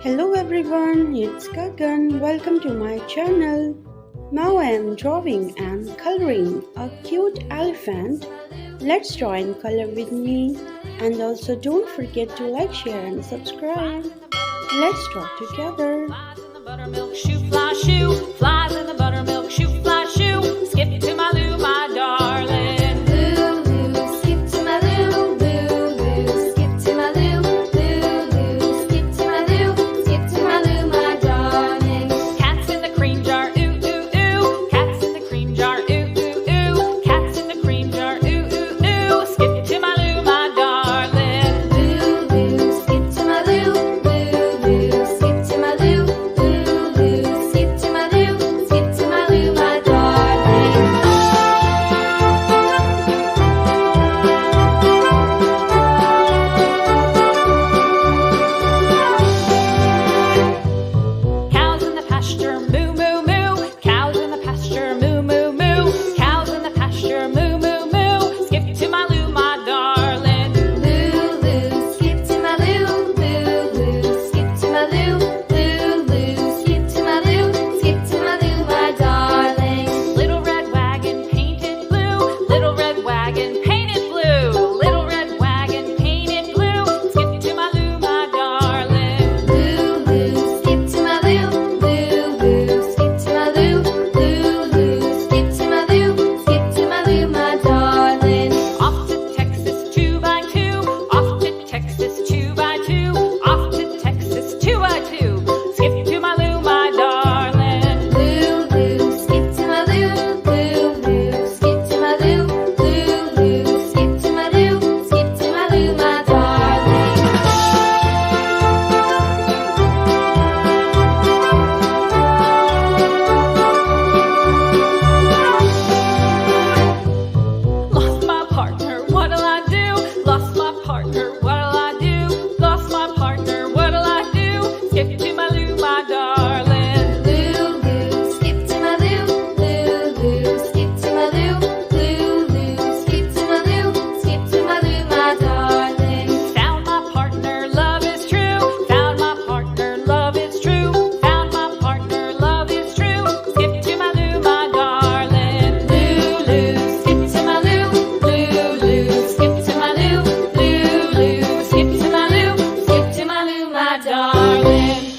Hello everyone, it's Gagan. Welcome to my channel. Now I am drawing and coloring a cute elephant. Let's draw and color with me. And also don't forget to like, share and subscribe. Let's draw together. Flies in the buttermilk shoe, fly shoe. Flies in the buttermilk shoe, fly shoe. Skip to my Lou, my darling. Lou, skip to my Lou, Lou, skip to my Lou, Lou, skip to my Lou, skip to my Lou, my darling. Cats in the cream jar, ooh, ooh, ooh. Cats in the cream jar, ooh, ooh, ooh. Cats in the cream jar, ooh, ooh, ooh. Skip to my Lou, my darling. Lou, skip to my Lou, Lou, skip to my Lou, Lou, skip to my Lou, skip to my Lou, my darling. Cows in the pasture, moo, moo, moo. Cows in the pasture, moo, moo, moo. Cows in the pasture, moo, moo, moo. Skip to my Lou, my darling. Lou, skip to my Lou, Lou, skip to my Lou, Lou, skip to my Lou, skip to my Lou, my darling. Little red wagon painted blue. Little red wagon painted blue. Little red wagon painted blue. Skip to my Lou, my darling. Lou, skip to my Lou, Lou, skip to my Lou, Lou, skip to my Lou, skip to my Lou, my darling. Off to Texas 2x2. Off to Texas 2x2. Off to Texas 2x2. Skip to my Lou, my darling. Lou, skip to my Lou, Lou, skip to my Lou, Lou, skip to my Lou, skip to my Lou, my darling. Lost my partner, what'll I do? Lost my partner, what'll I do? Lost my partner, what'll I do? Skip to my Lou, my darling. Lou, skip to my Lou, Lou, skip to my Lou, Lou, skip to my Lou, skip to my Lou, my darling. Found my partner, love is true. Found my partner, love is true. Found my partner, love is true. Skip to my Lou, my darling. Lou, skip to my Lou, Lou, skip to my Lou, Lou, skip to my Lou, skip to my Lou, my darling.